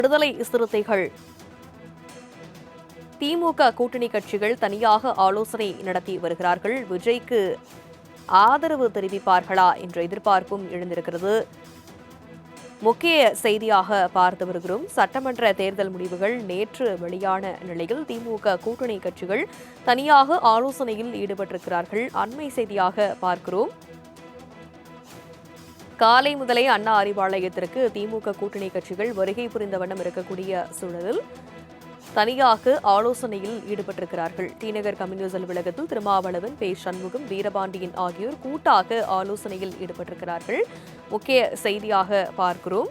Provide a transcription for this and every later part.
விடுதலை சிறுத்தைகள் திமுக கூட்டணி கட்சிகள் தனியாக ஆலோசனை நடத்தி வருகிறார்கள். விஜய்க்கு ஆதரவு தெரிவிப்பார்களா என்ற எதிர்பார்ப்பும் எழுந்திருக்கிறது. முக்கிய செய்தியாக பார்த்து வருகிறோம். சட்டமன்ற தேர்தல் முடிவுகள் நேற்று வெளியான நிலையில் திமுக கூட்டணி கட்சிகள் தனியாக ஆலோசனையில் ஈடுபட்டிருக்கிறார்கள். அண்மை செய்தியாக பார்க்கிறோம். காலை முதலே அண்ணா அறிவாலயத்திற்கு திமுக கூட்டணி கட்சிகள் வருகை புரிந்த வண்ணம் இருக்கக்கூடிய சூழலில் தனியாக ஆலோசனையில் ஈடுபட்டிருக்கிறார்கள். டிநகர் கம்யூனிஸ்ட் அலுவலகத்தில் திருமாவளவன், பே சண்முகம், வீரபாண்டியன் ஆகியோர் கூட்டாக ஆலோசனையில் ஈடுபட்டிருக்கிறார்கள். முக்கிய செய்தியாக பார்க்கிறோம்.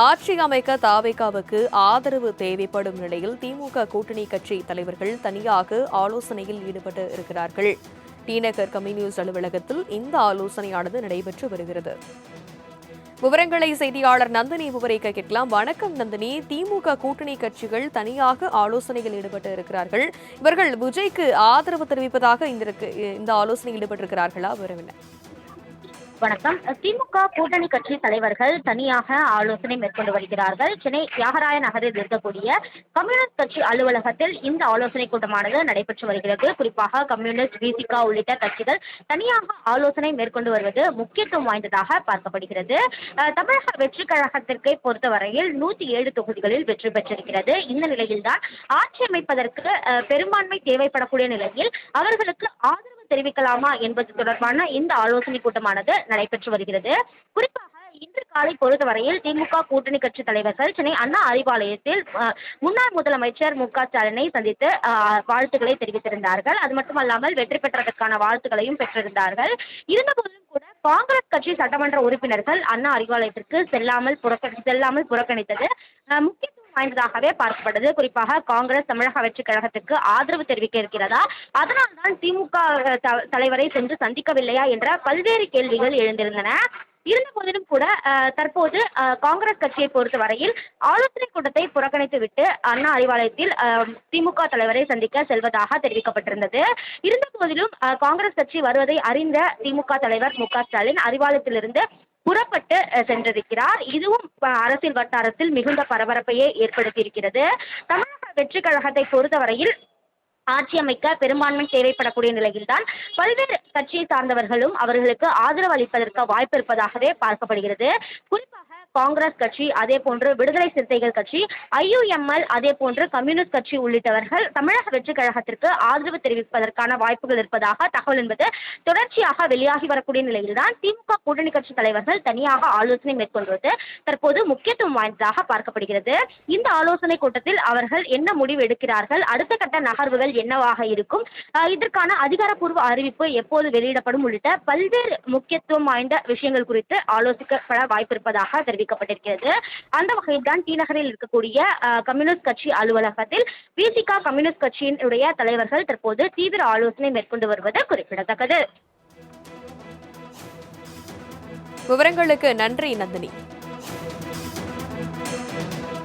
ஆட்சி அமைக்க தாவேகாவுக்கு ஆதரவு தேவைப்படும் நிலையில் திமுக கூட்டணி கட்சி தலைவர்கள் தனியாக ஆலோசனையில் ஈடுபட்டு இருக்கிறார்கள். டிநகர் கம்யூனிஸ்ட் அலுவலகத்தில் இந்த ஆலோசனையானது நடைபெற்று வருகிறது. விவரங்களை செய்தியாளர் நந்தினி விவரிக்க கேட்கலாம். வணக்கம் நந்தினி. திமுக கூட்டணி கட்சிகள் தனியாக ஆலோசனையில் ஈடுபட்டு இருக்கிறார்கள். இவர்கள் விஜய்க்கு ஆதரவு தெரிவிப்பதாக இந்த ஆலோசனையில் ஈடுபட்டிருக்கிறார்களா? விவரம் என்ன? வணக்கம். திமுக கூட்டணி கட்சி தலைவர்கள் தனியாக ஆலோசனை மேற்கொண்டு வருகிறார்கள். சென்னை தியாகராய நகரில் இருக்கக்கூடிய கம்யூனிஸ்ட் கட்சி அலுவலகத்தில் இந்த ஆலோசனை கூட்டமானது நடைபெற்று வருகிறது. குறிப்பாக கம்யூனிஸ்ட், விசிக உள்ளிட்ட கட்சிகள் தனியாக ஆலோசனை மேற்கொண்டு வருவது முக்கியத்துவம் வாய்ந்ததாக பார்க்கப்படுகிறது. தமிழக வெற்றி கழகத்திற்கை பொறுத்தவரையில் 107 தொகுதிகளில் வெற்றி பெற்றிருக்கிறது. இந்த நிலையில்தான் ஆட்சி அமைப்பதற்கு பெரும்பான்மை தேவைப்படக்கூடிய நிலையில் அவர்களுக்கு ஆதரவு தெரிவிக்கலாமா என்பது தொடர்பான இந்த ஆலோசனை கூட்டமானது நடைபெற்று வருகிறது. குறிப்பாக இன்று காலை பொறுத்தவரையில் திமுக கூட்டணி கட்சி தலைவர்கள் சென்னை அண்ணா அறிவாலயத்தில் முன்னாள் முதலமைச்சர் மு.க.ஸ்டாலினை சந்தித்து வாழ்த்துக்களை தெரிவித்திருந்தார்கள். அது மட்டுமல்லாமல் வெற்றி பெற்றதற்கான வாழ்த்துக்களையும் பெற்றிருந்தார்கள். இருந்தபோதிலும் கூட காங்கிரஸ் கட்சி சட்டமன்ற உறுப்பினர்கள் அண்ணா அறிவாலயத்திற்கு செல்லாமல் புறக்கணித்தது முக்கியத்துவம் வாய்ந்ததாகவே பார்க்கப்பட்டது. குறிப்பாக காங்கிரஸ் தமிழக வெற்றி கழகத்திற்கு ஆதரவு தெரிவிக்க இருக்கிறதா, அதனால்தான் திமுக தலைவரை சென்று சந்திக்கவில்லையா என்ற பல்வேறு கேள்விகள் எழுந்திருந்தன. இருந்த போதிலும் கூட தற்போது காங்கிரஸ் கட்சியை பொறுத்தவரையில் ஆலோசனை கூட்டத்தை புறக்கணித்துவிட்டு அண்ணா அறிவாலயத்தில் திமுக தலைவரை சந்திக்க செல்வதாக தெரிவிக்கப்பட்டிருந்தது. இருந்த போதிலும் காங்கிரஸ் கட்சி வருவதை அறிந்த திமுக தலைவர் மு.க.ஸ்டாலின் அறிவாலயத்திலிருந்து புறப்பட்டு சென்றிருக்கிறார். இதுவும் அரசியல் வட்டாரத்தில் மிகுந்த பரபரப்பையே ஏற்படுத்தியிருக்கிறது. தமிழக வெற்றி கழகத்தை பொறுத்தவரையில் ஆட்சி அமைக்க பெரும்பான்மை தேவைப்படக்கூடிய நிலையில்தான் பல்வேறு கட்சியை சார்ந்தவர்களும் அவர்களுக்கு ஆதரவு அளிப்பதற்கு வாய்ப்பு இருப்பதாகவே பார்க்கப்படுகிறது. குறிப்பாக காங்கிரஸ் கட்சி, அதே போன்று விடுதலை சிறுத்தைகள் கட்சி, IUML, அதே போன்று கம்யூனிஸ்ட் கட்சி உள்ளிட்டவர்கள் தமிழக வெற்றி கழகத்திற்கு ஆதரவு தெரிவிப்பதற்கான வாய்ப்புகள் இருப்பதாக தகவல் என்பது தொடர்ச்சியாக வெளியாகி வரக்கூடிய நிலையில்தான் திமுக கூட்டணி கட்சி தலைவர்கள் தனியாக ஆலோசனை மேற்கொள்வது தற்போது முக்கியத்துவம் வாய்ந்ததாக பார்க்கப்படுகிறது. இந்த ஆலோசனை கூட்டத்தில் அவர்கள் என்ன முடிவு எடுக்கிறார்கள், அடுத்த கட்ட நகர்வுகள் என்னவாக இருக்கும், இதற்கான அதிகாரப்பூர்வ அறிவிப்பு எப்போது வெளியிடப்படும் உள்ளிட்ட பல்வேறு முக்கியத்துவம் வாய்ந்த விஷயங்கள் குறித்து ஆலோசிக்கப்பட வாய்ப்பிருப்பதாக தெரிவிக்கப்பட்டிருக்கிறது. அந்த வகையில் தான் டி நகரில் இருக்கக்கூடிய கம்யூனிஸ்ட் கட்சி அலுவலகத்தில் விசிக கம்யூனிஸ்ட் கட்சியினுடைய தலைவர்கள் தற்போது தீவிர ஆலோசனை மேற்கொண்டு வருவது குறிப்பிடத்தக்கது. விவரங்களுக்கு நன்றி நந்தினி.